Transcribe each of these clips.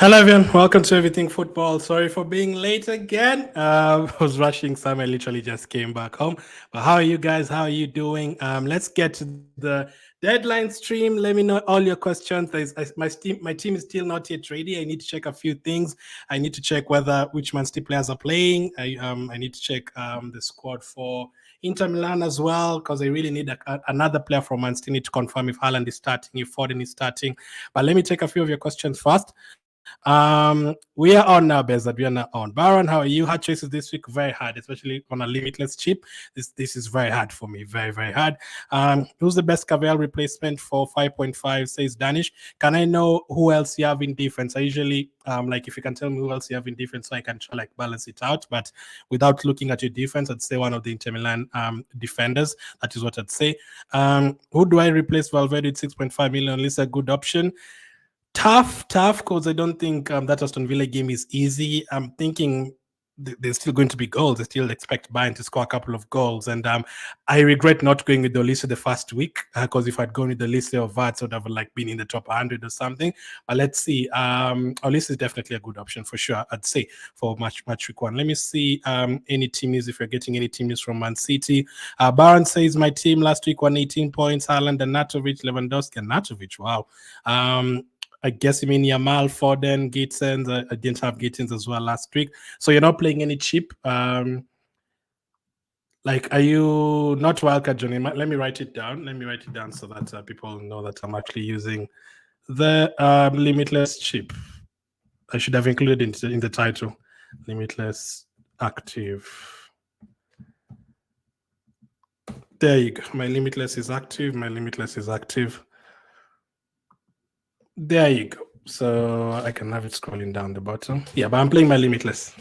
Hello everyone, welcome to Everything Football. Sorry for being late again. I was rushing some. I literally just came back home. But how are you guys? How are you doing? Let's get to the deadline stream. Let me know all your questions. My team is still not yet ready. I need to check a few things. I need to check whether which Man City players are playing. I need to check the squad for Inter Milan as well, because I really need another player from Man City to confirm if Haaland is starting, if Foden is starting. But let me take a few of your questions first. We are on now, Bezad. We are now on. Baron, how are you? Hard choices this week, very hard, especially on a limitless chip. This is very hard for me, very, very hard. Who's the best Cavell replacement for 5.5, says Danish. Can I know who else you have in defense? I usually like if you can tell me who else you have in defense, so I can try like balance it out. But without looking at your defense, I'd say one of the Inter Milan defenders. That is what I'd say. Who do I replace Valverde at 6.5 million? At least a good option. Tough, because I don't think that Aston Villa game is easy. I'm thinking there's still going to be goals. I still expect Bayern to score a couple of goals. And I regret not going with the Olise the first week, because if I'd gone with the Olise or Vats, I would have like been in the top 100 or something. But let's see. Olise is definitely a good option for sure, I'd say, for match week 1. Let me see any team news, if you're getting any team news from Man City. Baron says, my team last week won 18 points. Haaland, Arnautovic, Lewandowski, and Arnautovic. Wow. I guess you mean Yamal, Foden, Gittins. I didn't have Gittins as well last week. So you're not playing any cheap. Like, are you not wildcard, Johnny? Let me write it down. Let me write it down so that people know that I'm actually using the limitless chip. I should have included it in the title. Limitless active. There you go. My limitless is active. My limitless is active. There you go. So I can have it scrolling down the bottom. Yeah, but I'm playing my limitless.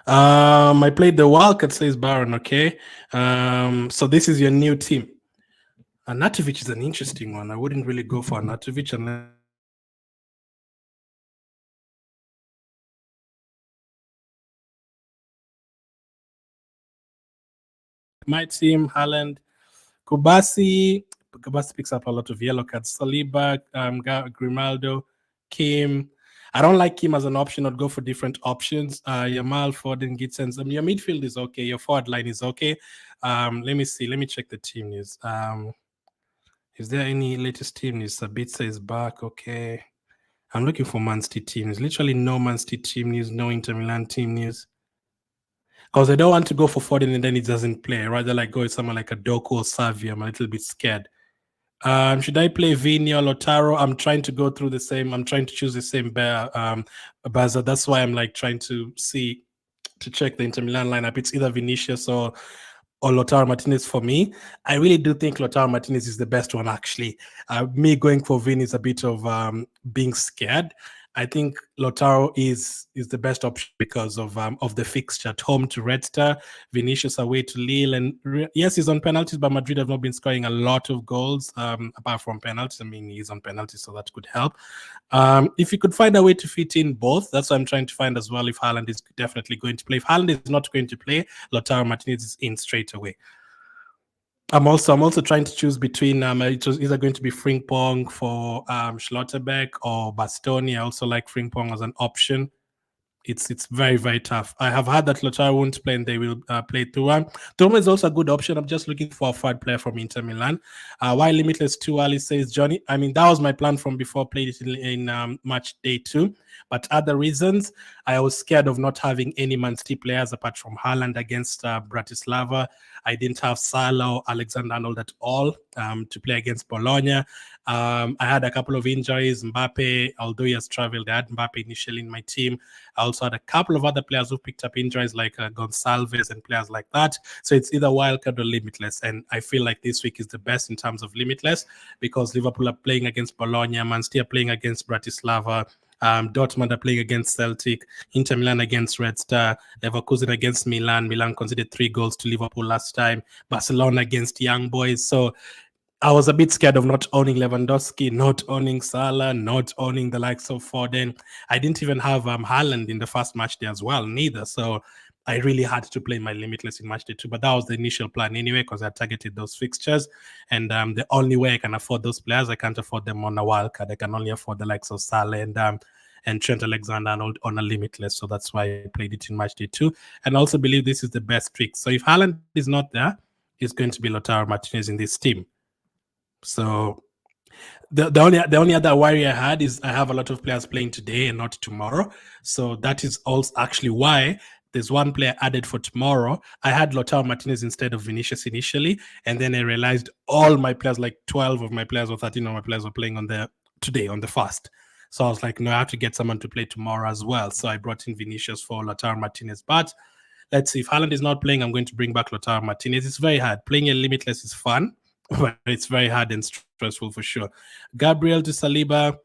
I played the wildcard, says Baron. Okay. So this is your new team. Arnautovic is an interesting one. I wouldn't really go for Arnautovic unless my team, Haaland, Kubasi picks up a lot of yellow cards. Saliba, Grimaldo, Kim. I don't like Kim as an option. I'd go for different options. Yamal, Foden, Gittins. Your midfield is okay. Your forward line is okay. Let me see. Let me check the team news. Is there any latest team news? Sabitzer is back. Okay. I'm looking for Man City team news. Literally no Man City team news, no Inter Milan team news. Because I don't want to go for Foden and then it doesn't play. I'd rather like go with someone like a Doku or Savi. I'm a little bit scared. Should I play Vini or Lautaro? I'm trying to go through the same. I'm trying to choose the same Baza. That's why I'm like trying to check the Inter Milan lineup. It's either Vinicius or Lautaro Martinez for me. I really do think Lautaro Martinez is the best one, actually. Me going for Vini is a bit of being scared. I think Lautaro is the best option because of the fixture at home to Red Star, Vinicius away to Lille, and yes, he's on penalties, but Madrid have not been scoring a lot of goals apart from penalties. I mean, he's on penalties, so that could help. If you could find a way to fit in both, that's what I'm trying to find as well. If Haaland is definitely going to play, if Haaland is not going to play, Lautaro Martinez is in straight away. I'm also trying to choose between it was either going to be Frimpong for Schlotterbeck or Bastoni. I also like Frimpong as an option. It's very, very tough. I have heard that Lautaro won't play and they will play Thuram. Thuram is also a good option. I'm just looking for a third player from Inter Milan. Why limitless too early, says Johnny. I mean, that was my plan from before. Played it in match day 2. But other reasons, I was scared of not having any Man City players apart from Haaland against Bratislava. I didn't have Salah or Alexander-Arnold at all to play against Bologna. I had a couple of injuries. Mbappe, although he has traveled, I had Mbappe initially in my team. I also had a couple of other players who picked up injuries like Gonçalves and players like that. So it's either wildcard or limitless. And I feel like this week is the best in terms of limitless because Liverpool are playing against Bologna, Man City are playing against Bratislava, Dortmund are playing against Celtic, Inter Milan against Red Star, Leverkusen against Milan. Milan conceded 3 goals to Liverpool last time. Barcelona against Young Boys. So I was a bit scared of not owning Lewandowski, not owning Salah, not owning the likes of Foden. I didn't even have Haaland in the first match day as well, neither. So I really had to play my limitless in match day 2. But that was the initial plan anyway, because I targeted those fixtures. And the only way I can afford those players, I can't afford them on a wild card. I can only afford the likes of Salah and and Trent Alexander-Arnold on a limitless. So that's why I played it in match day 2. And I also believe this is the best trick. So if Haaland is not there, it's going to be Lautaro Martinez in this team. So the only other worry I had is I have a lot of players playing today and not tomorrow. So that is also actually why there's one player added for tomorrow. I had Lautaro Martinez instead of Vinicius initially, and then I realized all my players, like 12 of my players or 13 of my players, were playing on today on the first. So I was like, no, I have to get someone to play tomorrow as well. So I brought in Vinicius for Lautaro Martinez. But let's see, if Haaland is not playing, I'm going to bring back Lautaro Martinez. It's very hard. Playing a limitless is fun, but it's very hard and stressful for sure. Gabriel to Saliba.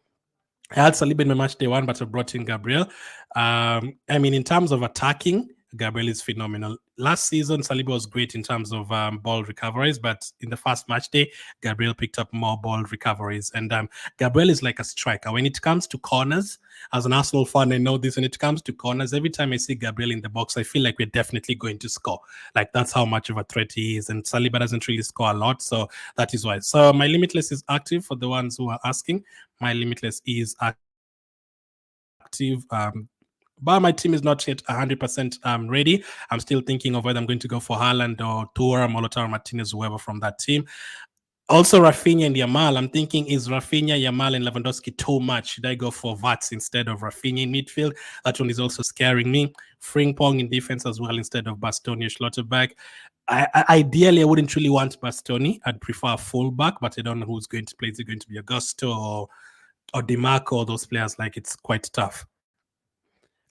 I had Saliba in my match day 1, but I brought in Gabriel. I mean, in terms of attacking, Gabriel is phenomenal. Last season, Saliba was great in terms of ball recoveries, but in the first match day, Gabriel picked up more ball recoveries. And Gabriel is like a striker. When it comes to corners, as an Arsenal fan, I know this, when it comes to corners, every time I see Gabriel in the box, I feel like we're definitely going to score. Like, that's how much of a threat he is. And Saliba doesn't really score a lot, so that is why. So my limitless is active for the ones who are asking. My limitless is active. But my team is not yet 100% ready. I'm still thinking of whether I'm going to go for Haaland or Thuram, Lautaro Martinez, whoever from that team. Also, Rafinha and Yamal. I'm thinking, is Rafinha, Yamal, and Lewandowski too much? Should I go for Vats instead of Rafinha in midfield? That one is also scaring me. Frimpong in defense as well instead of Bastoni or Schlotterbeck. Ideally, I wouldn't really want Bastoni. I'd prefer a fullback, but I don't know who's going to play. Is it going to be Augusto or DiMarco or those players? Like, it's quite tough.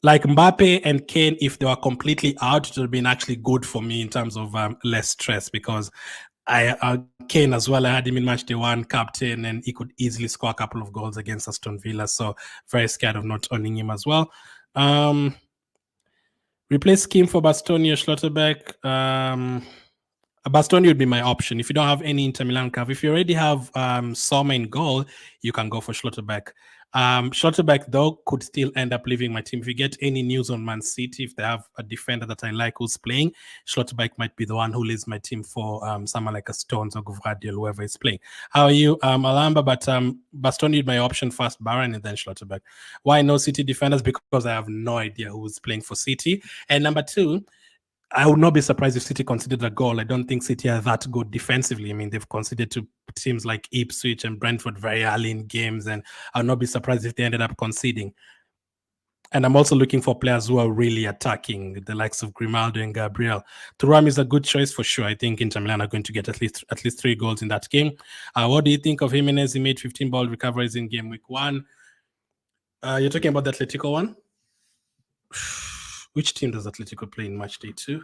Like Mbappe and Kane, if they were completely out, it would have been actually good for me in terms of less stress, because Kane as well, I had him in match day 1, captain, and he could easily score a couple of goals against Aston Villa. So very scared of not owning him as well. Replace Kim for Bastoni or Schlotterbeck. Bastoni would be my option. If you don't have any Inter Milan cover, if you already have Sommer in goal, you can go for Schlotterbeck. Schlotterbeck, though, could still end up leaving my team. If you get any news on Man City, if they have a defender that I like who's playing, Schlotterbeck might be the one who leaves my team for someone like a Stones or Gvardiol, whoever is playing. How are you, Alamba? But Bastoni is my option first, Baron, and then Schlotterbeck. Why no City defenders? Because I have no idea who's playing for City. And number 2, I would not be surprised if City conceded a goal. I don't think City are that good defensively. I mean, they've conceded to teams like Ipswich and Brentford very early in games, and I'll not be surprised if they ended up conceding. And I'm also looking for players who are really attacking, the likes of Grimaldo and Gabriel. Thuram is a good choice for sure. I think Inter Milan are going to get at least 3 goals in that game. What do you think of Jimenez? He made 15 ball recoveries in game week 1. You're talking about the Atletico one? Which team does Atletico play in match day 2?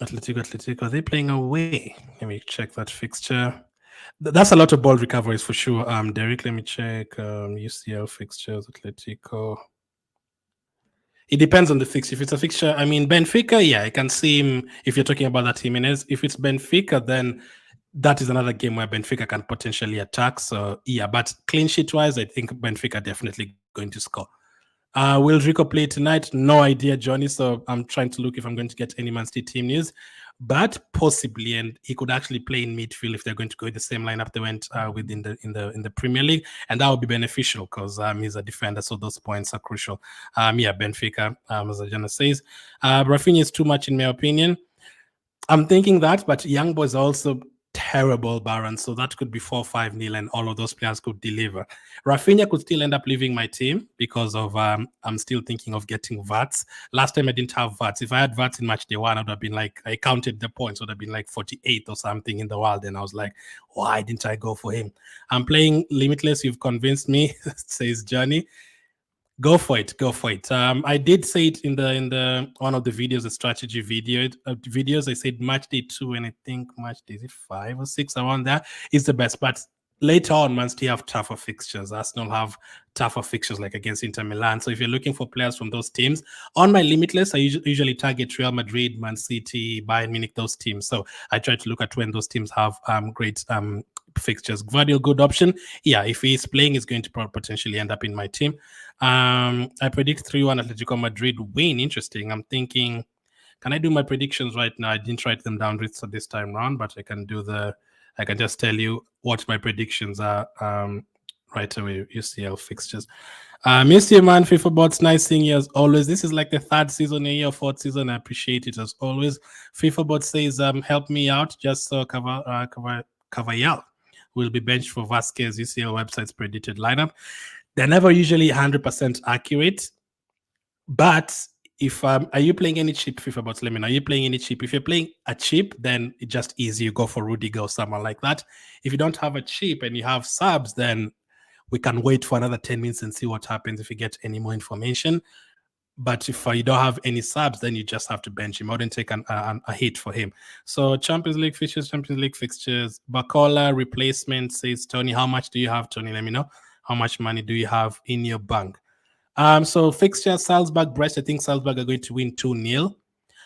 Atletico, are they playing away? Let me check that fixture. That's a lot of ball recoveries for sure. Derek, let me check. UCL fixtures, Atletico. It depends on the fixture. If it's a fixture, I mean, Benfica, yeah, I can see him. If you're talking about that Jimenez, if it's Benfica, then that is another game where Benfica can potentially attack. So, yeah, but clean sheet-wise, I think Benfica are definitely going to score. Will Rico play tonight? No idea, Johnny. So I'm trying to look if I'm going to get any Man City team news, but possibly, and he could actually play in midfield if they're going to go with the same lineup they went with in the Premier League, and that would be beneficial because he's a defender, so those points are crucial. Yeah, Benfica, as Ajana says, Rafinha is too much in my opinion. I'm thinking that, but Young Boys are also terrible, Baron, so that could be 4-5-0 and all of those players could deliver. Rafinha could still end up leaving my team because of I'm still thinking of getting Vats. Last time I didn't have Vats. If I had Vats in match day 1, I would have been like, I counted the points, would have been like 48 or something in the world, and I was like, why didn't I go for him? I'm playing Limitless. You've convinced me, says Johnny. Go for it. Go for it. I did say it in the one of the videos, the strategy videos. I said match day 2, and I think match day 5 or 6 around there is the best. But later on, Man City have tougher fixtures. Arsenal have tougher fixtures like against Inter Milan. So if you're looking for players from those teams, on my Limitless, I usually target Real Madrid, Man City, Bayern Munich, those teams. So I try to look at when those teams have great fixtures. Gvardiol, good option. Yeah, if he's playing, he's going to potentially end up in my team. I predict 3-1 Atletico Madrid win. Interesting. I'm thinking, can I do my predictions right now? I didn't write them down this time around, but I can just tell you what my predictions are right away. UCL fixtures. Mr. Man, FIFA Bots, nice seeing you as always. This is like the third season, a year, fourth season. I appreciate it as always. FIFA Bot says, help me out. Just so Cavallal will be benched for Vasquez. UCL website's predicted lineup. They're never usually 100% accurate, but if are you playing any cheap FIFA Bots? Let me know. Are you playing any cheap? If you're playing a cheap, then it's just easy. You go for Rudiger or someone like that. If you don't have a cheap and you have subs, then we can wait for another 10 minutes and see what happens if you get any more information. But if you don't have any subs, then you just have to bench him. I wouldn't take a hit for him. So Champions League fixtures, Bacola replacement, says Tony. How much do you have, Tony? Let me know. How much money do you have in your bank? So fixture, Salzburg, Brest. I think Salzburg are going to win 2-0.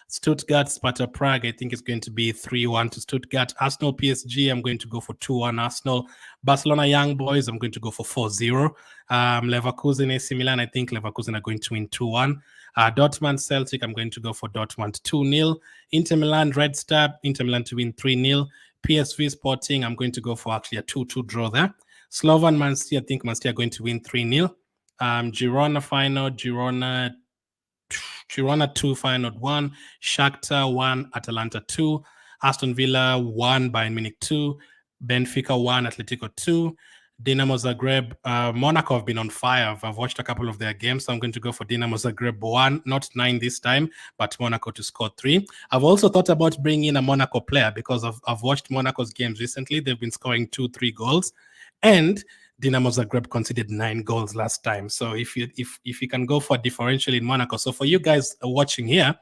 Stuttgart, Sparta Prague, I think it's going to be 3-1 to Stuttgart. Arsenal, PSG, I'm going to go for 2-1 Arsenal. Barcelona, Young Boys, I'm going to go for 4-0. Leverkusen, AC Milan, I think Leverkusen are going to win 2-1. Dortmund, Celtic, I'm going to go for Dortmund 2-0. Inter Milan, Red Star, Inter Milan to win 3-0. PSV Sporting, I'm going to go for actually a 2-2 draw there. Slovan, Man City, I think Man City are going to win 3-0. Girona final, Girona 2, Feyenoord 1, Shakhtar 1, Atalanta 2, Aston Villa 1, Bayern Munich 2, Benfica 1, Atletico 2, Dinamo Zagreb. Monaco have been on fire. I've watched a couple of their games, so I'm going to go for Dinamo Zagreb 1, not 9 this time, but Monaco to score 3. I've also thought about bringing in a Monaco player because I've watched Monaco's games recently. They've been scoring 2-3 goals, and Dinamo Zagreb conceded 9 goals last time. So if you can go for a differential in Monaco, so for you guys watching here,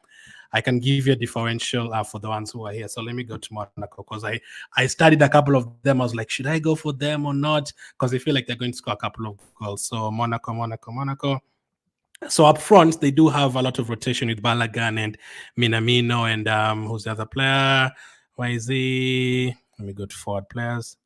I can give you a differential for the ones who are here. So let me go to Monaco because I studied a couple of them. I was like, should I go for them or not? Because I feel like they're going to score a couple of goals. So Monaco. So up front, they do have a lot of rotation with Balogun and Minamino and who's the other player? Why is he? Let me go to forward players.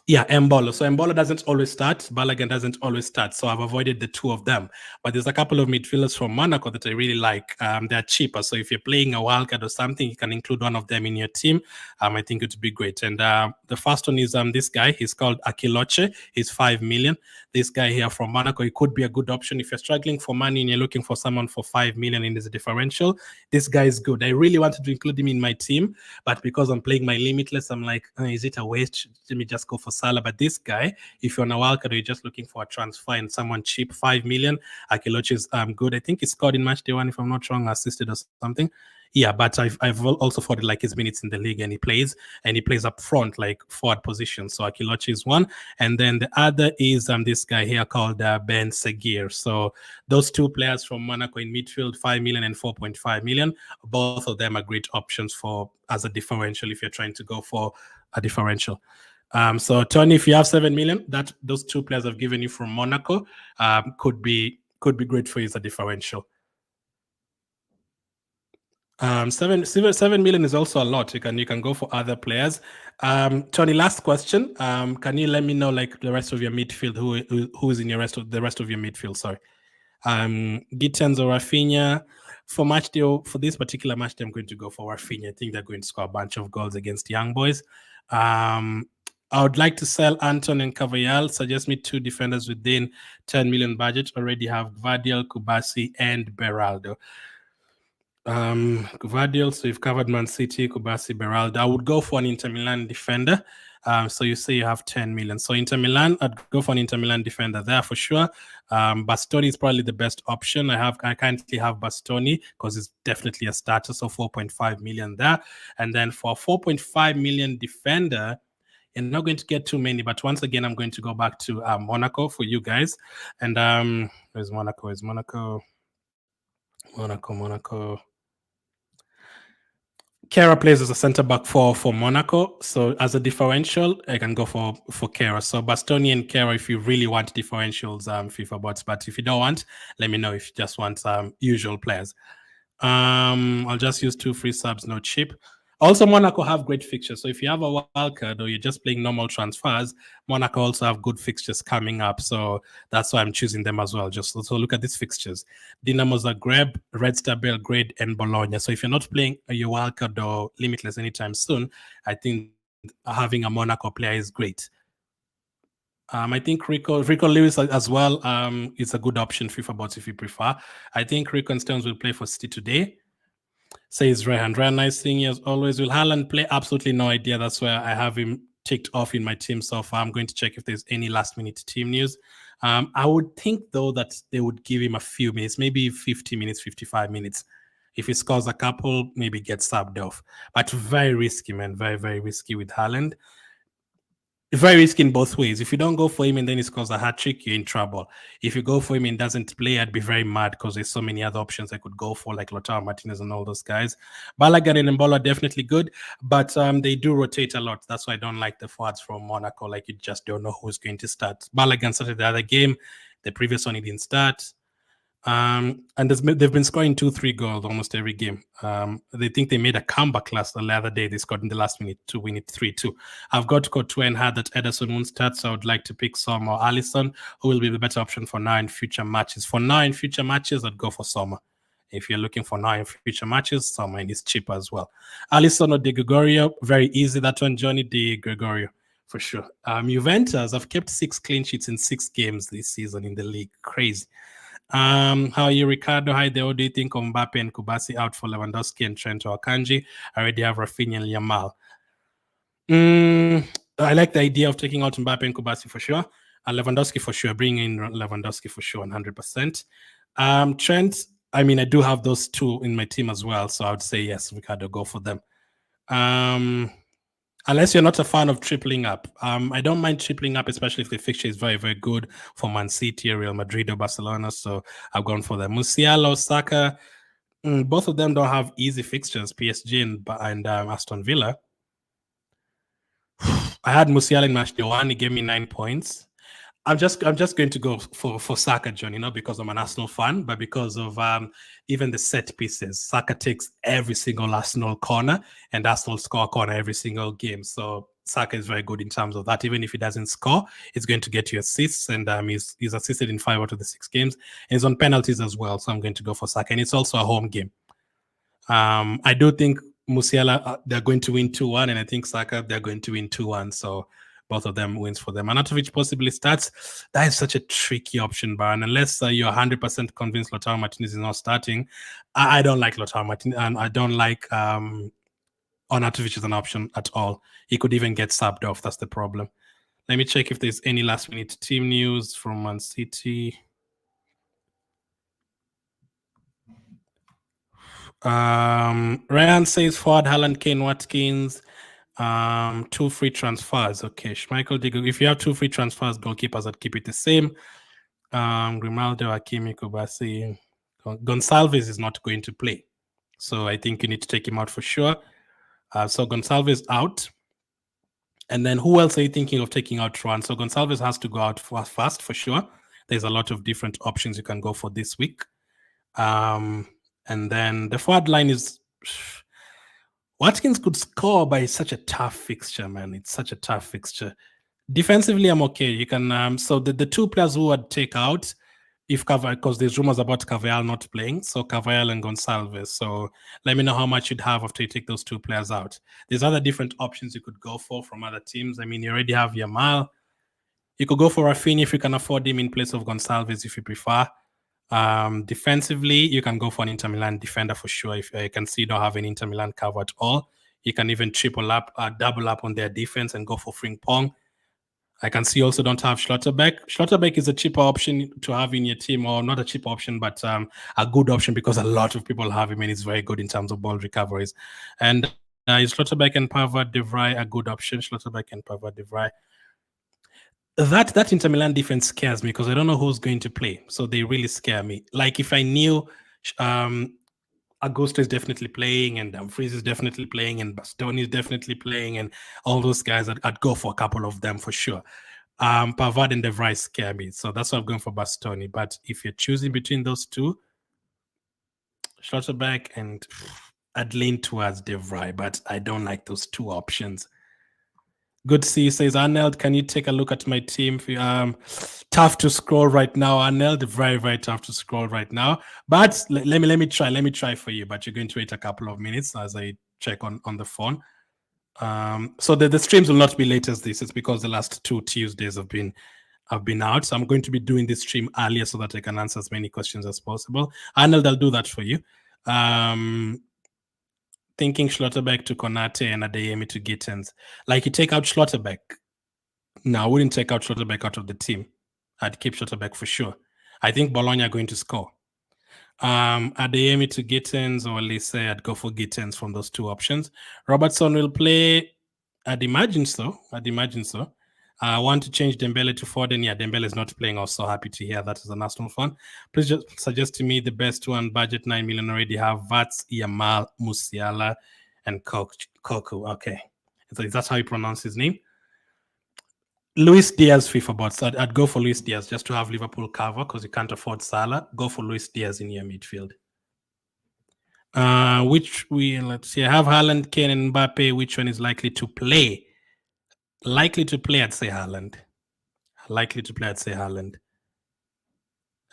Yeah, Mbolo. So Mbolo doesn't always start. Balogun doesn't always start. So I've avoided the two of them. But there's a couple of midfielders from Monaco that I really like. They're cheaper. So if you're playing a wildcard or something, you can include one of them in your team. I think it would be great. And the first one is this guy. He's called Akiloche. He's 5 million. This guy here from Monaco, he could be a good option. If you're struggling for money and you're looking for someone for 5 million in this differential, this guy is good. I really wanted to include him in my team, but because I'm playing my limitless, I'm like, is it a waste? Let me just go for Salah. But this guy, if you're on a wildcard or you're just looking for a transfer and someone cheap, 5 million, Akiloche is good. I think he scored in match day 1, if I'm not wrong, assisted or something. Yeah, but I've also fought like his minutes in the league, and he plays up front, like forward position. So Akiloche is one, and then the other is this guy here called Ben Seguir. So those two players from Monaco in midfield, 5 million and 4.5 million. Both of them are great options for as a differential if you're trying to go for a differential. So Tony, if you have 7 million, that those two players I've given you from Monaco could be great for you as a differential. 7 million is also a lot. You can go for other players. Tony, last question. Can you let me know like the rest of your midfield? Who is in the rest of your midfield? Sorry. Gittens or Rafinha. For this particular match, I'm going to go for Rafinha. I think they're going to score a bunch of goals against Young Boys. I would like to sell Anton and Cavallal. Suggest me 2 defenders within 10 million budget. Already have Gvardiol, Kubasi, and Beraldo. Gvardiol, so you've covered Man City, Kubasi, Beraldo. I would go for an Inter Milan defender. So you say you have 10 million. So Inter Milan, I'd go for an Inter Milan defender there for sure. Bastoni is probably the best option. I currently have Bastoni because it's definitely a starter. So 4.5 million there. And then for 4.5 million defender, you're not going to get too many. But once again, I'm going to go back to Monaco for you guys. And where's Monaco? Monaco. Kera plays as a center back for Monaco. So as a differential, I can go for Kera. So Bastoni and Kera if you really want differentials, FIFA bots. But if you don't want, let me know if you just want usual players. I'll just use 2 free subs, no cheap. Also, Monaco have great fixtures. So if you have a wild card or you're just playing normal transfers, Monaco also have good fixtures coming up. So that's why I'm choosing them as well. Just so look at these fixtures. Dinamo Zagreb, Red Star Belgrade, and Bologna. So if you're not playing your wild card or limitless anytime soon, I think having a Monaco player is great. I think Rico Lewis as well is a good option FIFA bots if you prefer. I think Rico and Stones will play for City today. Says Rehan. Rehan, nice thing as always. Will Haaland play? Absolutely no idea. That's where I have him ticked off in my team so far. I'm going to check if there's any last minute team news. I would think though that they would give him a few minutes, maybe 50 minutes, 55 minutes. If he scores a couple, maybe get subbed off. But very risky, man. Very, very risky with Haaland. Very risky in both ways. If you don't go for him and then he scores a hat trick, you're in trouble. If you go for him and doesn't play, I'd be very mad because there's so many other options I could go for, like Lautaro Martinez and all those guys. Balogun and Mbola are definitely good, but they do rotate a lot. That's why I don't like the forwards from Monaco. Like, you just don't know who's going to start. Balogun started the other game. The previous one, he didn't start. And they've been scoring 2-3 goals almost every game. They think they made a comeback the other day. They scored in the last minute to win it 3-2. I've got Courtois and had that Ederson won't start, so I would like to pick Sommer or Alisson, who will be the better option for now in future matches. For now in future matches, I'd go for Sommer. If you're looking for now in future matches, Sommer is cheaper as well. Alisson or De Gregorio, very easy that one, Johnny. De Gregorio for sure. Juventus have kept 6 clean sheets in 6 games this season in the league. Crazy. How are you, Ricardo? Hi there. What do you think of Mbappe and Kubasi out for Lewandowski and Trent or Akanji? I already have Rafinha and Yamal. I like the idea of taking out Mbappe and Kubasi for sure. Lewandowski for sure. Bring in Lewandowski for sure, 100%. Trent, I mean, I do have those two in my team as well, so I would say yes, Ricardo, go for them. Unless you're not a fan of tripling up. I don't mind tripling up, especially if the fixture is very, very good for Man City, Real Madrid, or Barcelona. So I've gone for them. Musiala, Saka, both of them don't have easy fixtures, PSG and Aston Villa. I had Musiala in match day 1. He gave me 9 points. I'm just going to go for Saka, John, not because I'm an Arsenal fan, but because of even the set pieces. Saka takes every single Arsenal corner, and Arsenal score a corner every single game. So Saka is very good in terms of that. Even if he doesn't score, he's going to get you assists, and he's assisted in 5 out of the 6 games. And he's on penalties as well, so I'm going to go for Saka. And it's also a home game. I do think Musiala, they're going to win 2-1, and I think Saka, they're going to win 2-1. So both of them wins for them. Anatovic possibly starts. That is such a tricky option, Baron. Unless you're 100% convinced Lautaro Martinez is not starting, I don't like Lautaro Martinez, and I don't like Anatovic as an option at all. He could even get subbed off. That's the problem. Let me check if there's any last-minute team news from Man City. Ryan says forward Haaland, Kane, Watkins. 2 free transfers. Okay, Schmeichel, if you have 2 free transfers, goalkeepers, I'd keep it the same. Grimaldo, Hakimi, Kubasi. Gonçalves is not going to play, so I think you need to take him out for sure. So Gonçalves out. And then who else are you thinking of taking out, Juan? So Gonçalves has to go out fast for sure. There's a lot of different options you can go for this week. And then the forward line is... Watkins could score, but it's such a tough fixture, man. It's such a tough fixture. Defensively, I'm okay. You can so the 2 players who I'd take out, if because there's rumors about Carvajal not playing, so Carvajal and Gonçalves. So let me know how much you'd have after you take those 2 players out. There's other different options you could go for from other teams. I mean, you already have Yamal. You could go for Rafinha if you can afford him in place of Gonçalves if you prefer. Defensively, you can go for an Inter Milan defender for sure. If you can see you don't have an Inter Milan cover at all, you can even double up on their defense and go for Frimpong. I can see you also don't have Schlotterbeck. Schlotterbeck is a cheaper option to have in your team, or not a cheap option, but a good option because a lot of people have him and he's very good in terms of ball recoveries. And is Schlotterbeck and Pavard de Vrij a good option? Schlotterbeck and Pavard de Vrij. That Inter Milan defense scares me because I don't know who's going to play. So they really scare me. Like if I knew Augusto is definitely playing and Dumfries is definitely playing and Bastoni is definitely playing and all those guys, I'd go for a couple of them for sure. Pavard and De Vrij scare me. So that's why I'm going for Bastoni. But if you're choosing between those 2, Schlotterbeck and I'd lean towards De Vrij, but I don't like those 2 options. Good to see you, says Arnold. Can you take a look at my team? Tough to scroll right now, Arnold. Very, very tough to scroll right now. But let me try. Let me try for you. But you're going to wait a couple of minutes as I check on the phone. So the streams will not be late as this. It's because the last 2 Tuesdays have been out. So I'm going to be doing this stream earlier so that I can answer as many questions as possible. Arnold, I'll do that for you. Thinking Schlotterbeck to Konate and Adeyemi to Gittens. Like, you take out Schlotterbeck. No, I wouldn't take out Schlotterbeck out of the team. I'd keep Schlotterbeck for sure. I think Bologna are going to score. Adeyemi to Gittens, or Lise, I'd go for Gittens from those 2 options. Robertson will play. I'd imagine so. I want to change Dembele to Foden. Yeah, Dembele is not playing. I was so happy to hear that as an Arsenal fan. Please just suggest to me the best one. Budget 9 million already have Vats, Yamal, Musiala, and Koku. Okay. So is that how you pronounce his name? Luis Diaz FIFA bots. I'd go for Luis Diaz just to have Liverpool cover because you can't afford Salah. Go for Luis Diaz in your midfield. Let's see. I have Haaland, Kane, and Mbappe. Which one is likely to play? Likely to play, I'd say Haaland.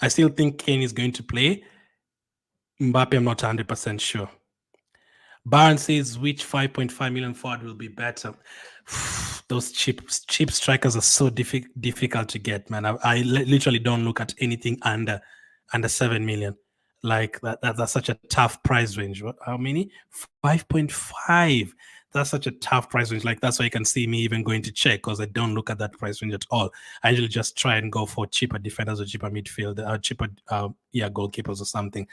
I still think Kane is going to play. Mbappe, I'm not 100% sure. Baron says which 5.5 million forward will be better. Those cheap strikers are so difficult to get, man. I literally don't look at anything under 7 million. Like that's such a tough price range. How many? 5.5. That's such a tough price range. Like, that's why you can see me even going to check, because I don't look at that price range at all. I usually just try and go for cheaper defenders or cheaper midfield, cheaper goalkeepers or something.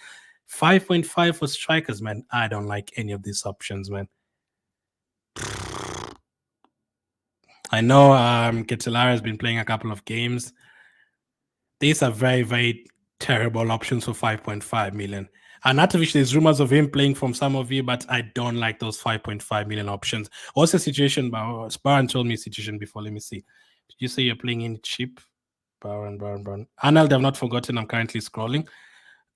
5.5 for strikers, man. I don't like any of these options, man. I know Ketelara has been playing a couple of games. These are very, very terrible options for 5.5 million. Arnautovic, there's rumors of him playing from some of you, but I don't like those 5.5 million options. What's the situation? Baron told me situation before. Let me see. Did you say you're playing in cheap? Baron. Arnold, I've not forgotten. I'm currently scrolling.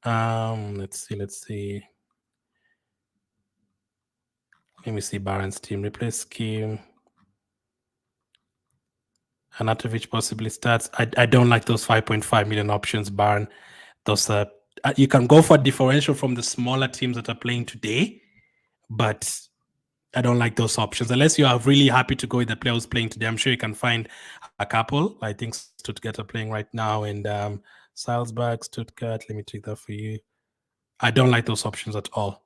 Let's see. Let me see Baron's team. Replace scheme. Arnautovic possibly starts. I don't like those 5.5 million options, Baron. Those you can go for differential from the smaller teams that are playing today, but I don't like those options unless you are really happy to go with the players playing today. I'm sure you can find a couple. I think Stuttgart are playing right now, and Salzburg, Stuttgart. Let me take that for you. I don't like those options at all.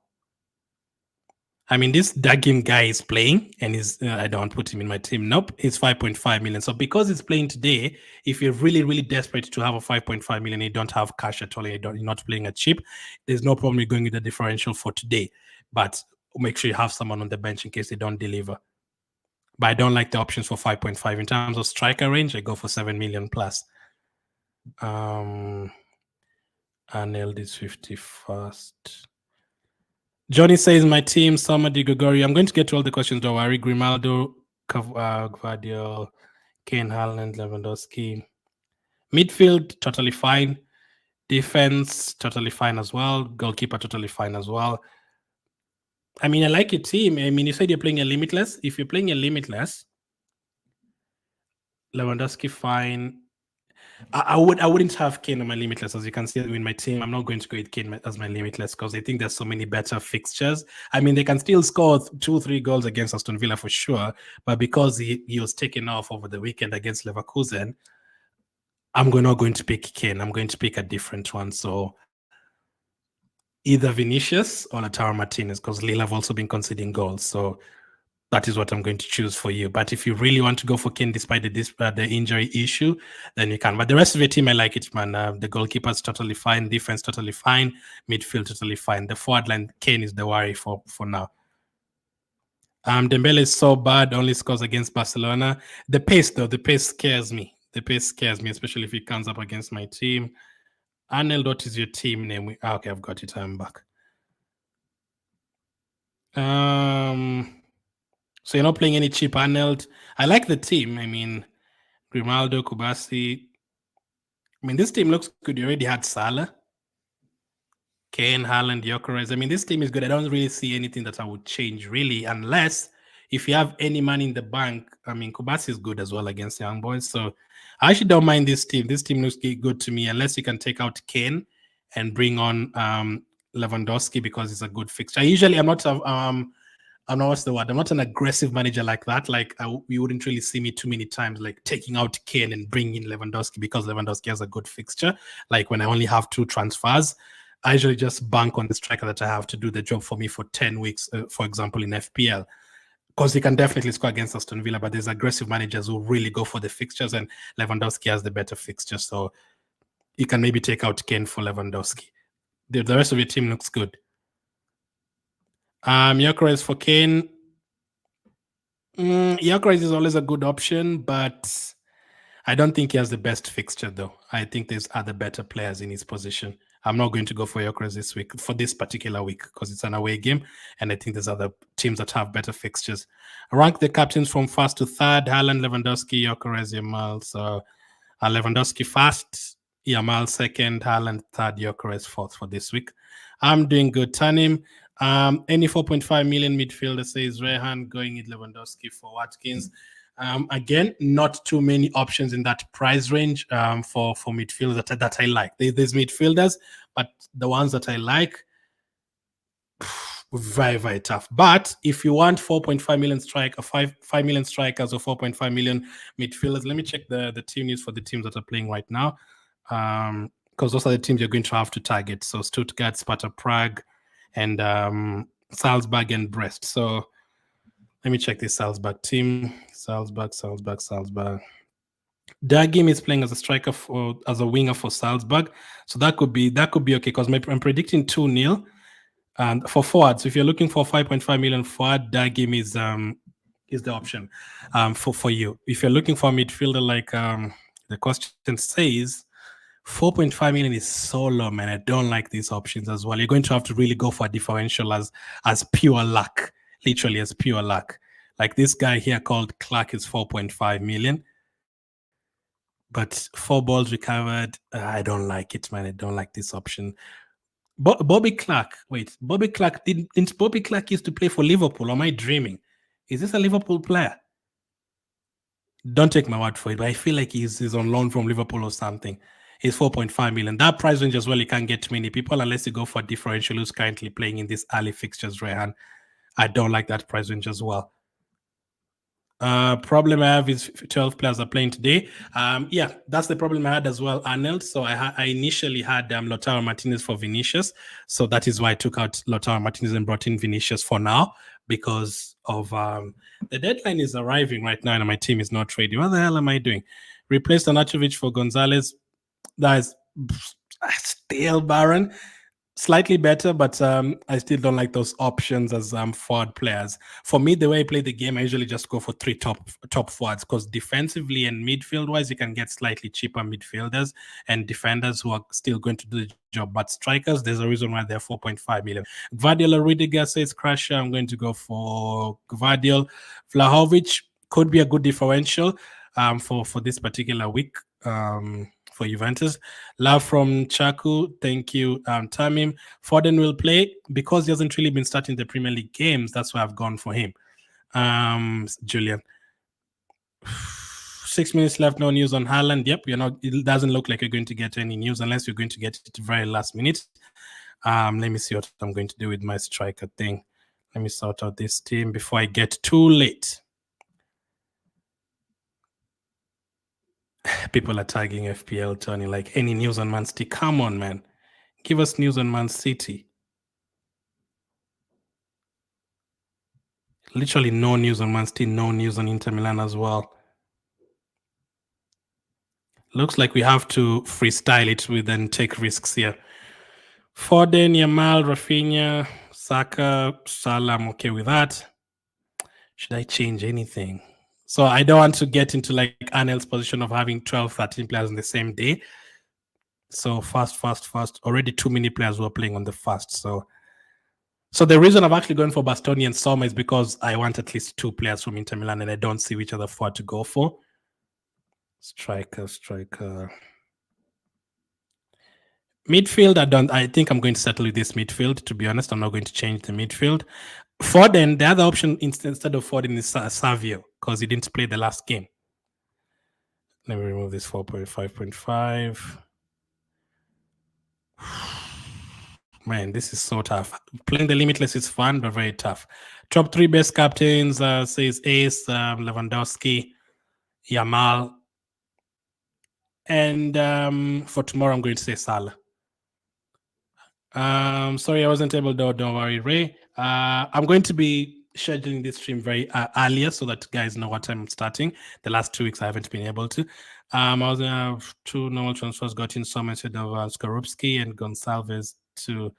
I mean, this Dagim guy is playing, and I don't put him in my team. Nope, he's 5.5 million. So because he's playing today, if you're really, really desperate to have a 5.5 million, you don't have cash at all, you're not playing a cheap, there's no problem with going with the differential for today. But make sure you have someone on the bench in case they don't deliver. But I don't like the options for 5.5. In terms of striker range, I go for 7 million plus. Arnold is 51st. Johnny says, my team, Samadi Gregori. I'm going to get to all the questions, don't worry. Grimaldo, Gvardiol, Kane, Haaland, Lewandowski. Midfield, totally fine. Defense, totally fine as well. Goalkeeper, totally fine as well. I mean, I like your team. I mean, you said you're playing a limitless. If you're playing a limitless, Lewandowski, fine. I wouldn't have Kane on my limitless. As you can see in my team, I'm not going to go with Kane as my limitless because I think there's so many better fixtures. I mean, they can still score 2-3 goals against Aston Villa for sure, but because he was taken off over the weekend against Leverkusen, I'm not going to pick Kane. I'm going to pick a different one. So either Vinicius or Lautaro Martinez, because Lille have also been conceding goals. So that is what I'm going to choose for you. But if you really want to go for Kane despite the injury issue, then you can. But the rest of your team, I like it, man. The goalkeeper's totally fine. Defense, totally fine. Midfield, totally fine. The forward line, Kane is the worry for now. Dembele is so bad, only scores against Barcelona. The pace, though, scares me. Especially if it comes up against my team. Arnold, what is your team name? Okay, I've got it. I'm back. So you're not playing any cheap Arnold. I like the team. I mean, Grimaldo, Kubasi. I mean, this team looks good. You already had Salah, Kane, Haaland, Gyökeres. I mean, this team is good. I don't really see anything that I would change, really, unless if you have any money in the bank. I mean, Kubasi is good as well against Young Boys. So I actually don't mind this team. This team looks good to me, unless you can take out Kane and bring on Lewandowski because it's a good fixture. I'm not I'm not, what's the word? I'm not an aggressive manager like that. Like you wouldn't really see me too many times like taking out Kane and bringing in Lewandowski because Lewandowski has a good fixture. Like when I only have 2 transfers, I usually just bank on the striker that I have to do the job for me for 10 weeks, for example, in FPL. Because he can definitely score against Aston Villa, but there's aggressive managers who really go for the fixtures, and Lewandowski has the better fixture. So you can maybe take out Kane for Lewandowski. The rest of your team looks good. Gyökeres for Kane. Gyökeres is always a good option, but I don't think he has the best fixture, though. I think there's other better players in his position. I'm not going to go for Gyökeres this week, for this particular week, because it's an away game, and I think there's other teams that have better fixtures. I rank the captains from first to third: Haaland, Lewandowski, Gyökeres, Yamal. So Lewandowski first, Yamal second, Haaland third, Gyökeres fourth for this week. I'm doing good. Tanim. Any 4.5 million midfielder, says Rehan, going with Lewandowski for Watkins. Again, not too many options in that price range for midfielders that I like. There's midfielders, but the ones that I like, very, very tough. But if you want 4.5 million striker, 5 million strikers or 4.5 million midfielders, let me check the team news for the teams that are playing right now. Because those are the teams you're going to have to target. So Stuttgart, Sparta Prague, and Salzburg and Brest. So let me check this Salzburg team. Salzburg. Dagim is playing as a striker as a winger for Salzburg. So that could be okay, because I'm predicting 2-0. And for forwards, if you're looking for 5.5 million forward, Dagim is the option for you. If you're looking for a midfielder, like the question says, 4.5 million is so low, man. I don't like these options as well. You're going to have to really go for a differential as pure luck, literally as pure luck. Like this guy here called Clark is 4.5 million, but 4 balls recovered. I don't like it, man. I don't like this option. Bobby Clark. Wait, Bobby Clark didn't Bobby Clark used to play for Liverpool? Or am I dreaming? Is this a Liverpool player? Don't take my word for it, but I feel like he's on loan from Liverpool or something. He's 4.5 million. That price range as well, you can't get too many people unless you go for a differential who's currently playing in these early fixtures, Rehan. I don't like that price range as well. Problem I have is 12 players are playing today. Yeah, that's the problem I had as well, Arnold. So I initially had Lautaro Martinez for Vinicius. So that is why I took out Lautaro Martinez and brought in Vinicius for now, because of the deadline is arriving right now and my team is not ready. What the hell am I doing? Replaced Anachovic for Gonzalez. That is still Baron. Slightly better, but I still don't like those options as forward players. For me, the way I play the game, I usually just go for 3 top forwards, because defensively and midfield wise, you can get slightly cheaper midfielders and defenders who are still going to do the job. But strikers, there's a reason why they're 4.5 million. Gvardiol or Rudiger, says Crusher. I'm going to go for Gvardiol. Vlahovic could be a good differential for this particular week. For Juventus. Love from Chaku. Thank you, Tamim. Foden will play because he hasn't really been starting the Premier League games. That's why I've gone for him. Julian. 6 minutes left. No news on Haaland. Yep, it doesn't look like you're going to get any news unless you're going to get it very last minute. Let me see what I'm going to do with my striker thing. Let me sort out this team before I get too late. People are tagging FPL, Tony, like, any news on Man City? Come on, man. Give us news on Man City. Literally no news on Man City, no news on Inter Milan as well. Looks like we have to freestyle it with and take risks here. Foden, Yamal, Rafinha, Saka, Salah, I'm okay with that. Should I change anything? So I don't want to get into like Arnold's position of having 12, 13 players on the same day. So fast. Already too many players who are playing on the fast. So the reason I've actually gone for Bastoni and Sommer is because I want at least 2 players from Inter Milan and I don't see which other 4 to go for. Striker. Midfield, I think I'm going to settle with this midfield, to be honest. I'm not going to change the midfield. Foden, the other option instead of Foden is Savio, because he didn't play the last game. Let me remove this 4.5.5. Man, this is so tough. Playing the Limitless is fun, but very tough. Top 3 best captains says Ace, Lewandowski, Yamal. And for tomorrow, I'm going to say Salah. Sorry, I wasn't able to. Don't worry, Ray. I'm going to be scheduling this stream very earlier so that guys know what time I'm starting. The last 2 weeks I haven't been able to. I was 2 normal transfers, got in some instead of Skorupski and Gonsalves to.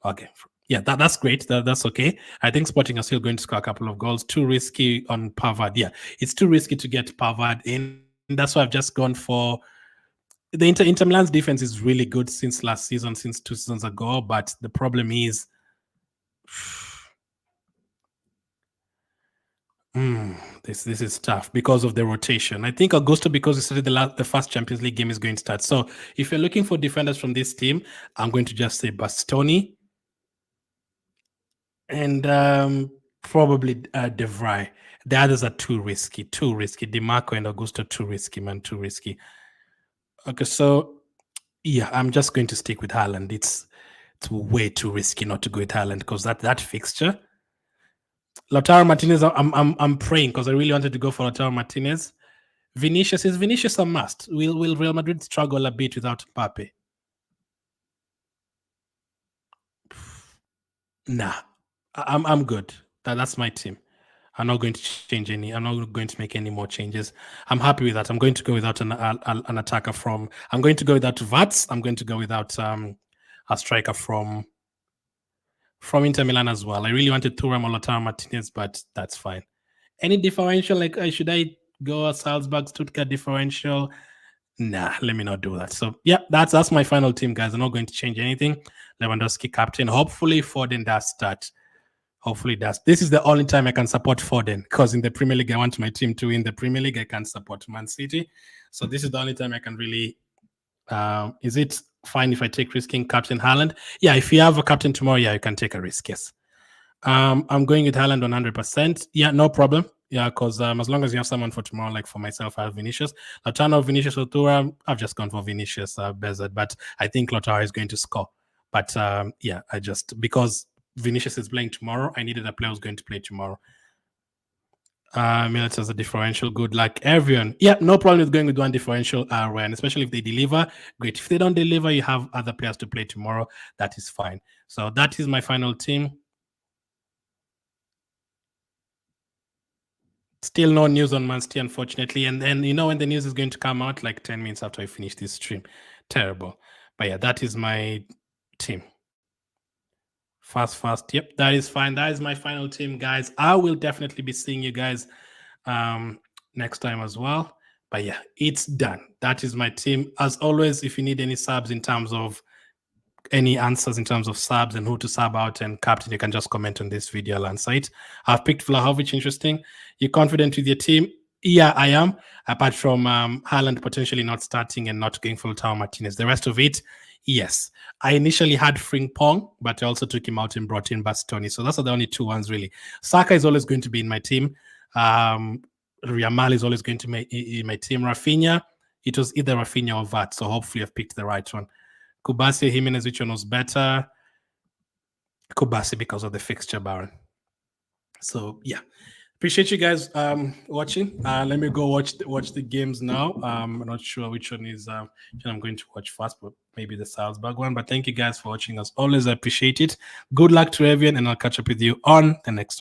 Okay, yeah, that's great. That's okay. I think Sporting are still going to score a couple of goals. Too risky on Pavard. Yeah, it's too risky to get Pavard in. That's why I've just gone for. The Inter Milan's defense is really good since last season, since 2 seasons ago. But the problem is, this is tough because of the rotation. I think Augusto, because he started the first Champions League game, is going to start. So if you're looking for defenders from this team, I'm going to just say Bastoni and probably De Vrij. The others are too risky. DiMarco and Augusto, too risky, man, too risky. Okay, so yeah, I'm just going to stick with Haaland. It's way too risky not to go with Haaland because that fixture. Lautaro Martinez, I'm praying because I really wanted to go for Lautaro Martinez. Vinicius, is Vinicius a must? Will Real Madrid struggle a bit without Mbappe? Nah, I'm good. That's my team. I'm not going to change any. I'm not going to make any more changes. I'm happy with that. I'm going to go without an attacker from. I'm going to go without Vats. I'm going to go without a striker from Inter Milan as well. I really wanted Thuram or Lautaro Martinez, but that's fine. Any differential? Like, should I go Salzburg, Stuttgart differential? Nah, let me not do that. So yeah, that's my final team, guys. I'm not going to change anything. Lewandowski captain. Hopefully Foden does start. Hopefully it does. This is the only time I can support Foden because in the Premier League, I want my team to win the Premier League. I can't support Man City. So this is the only time I can really... is it fine if I take risking Captain Haaland? Yeah, if you have a captain tomorrow, yeah, you can take a risk, yes. I'm going with Haaland 100%. Yeah, no problem. Yeah, because as long as you have someone for tomorrow, like for myself, I have Vinicius. Lautaro, Vinicius, Lautaro, I've just gone for Vinicius, Bezat, but I think Lautaro is going to score. But yeah, because Vinicius is playing tomorrow, I needed a player who's going to play tomorrow. Minutes as a differential, good luck, everyone. Yeah, no problem with going with one differential, Ryan, especially if they deliver. Great. If they don't deliver, you have other players to play tomorrow. That is fine. So that is my final team. Still no news on Man City, unfortunately. And then, when the news is going to come out, like 10 minutes after I finish this stream. Terrible. But yeah, that is my team. Fast. Yep, that is fine. That is my final team, guys. I will definitely be seeing you guys next time as well. But yeah, it's done. That is my team. As always, if you need any subs in terms of any answers in terms of subs and who to sub out and captain, you can just comment on this video. I'll answer it. I've picked Vlahovic. Interesting. You're confident with your team? Yeah, I am. Apart from Haaland potentially not starting and not going for Lautaro Martinez. The rest of it, yes. I initially had Frimpong, but I also took him out and brought in Bastoni. So those are the only 2 ones, really. Saka is always going to be in my team. Yamal is always going to be in my team. Rafinha, it was either Rafinha or Vat. So hopefully I've picked the right one. Kubasi, Jimenez, which one was better? Kubasi because of the fixture, Baron. So yeah, appreciate you guys watching. Let me go watch the games now. I'm not sure which one is I'm going to watch first, but maybe the Salzburg one. But thank you guys for watching. As always, I appreciate it. Good luck to everyone, and I'll catch up with you on the next one.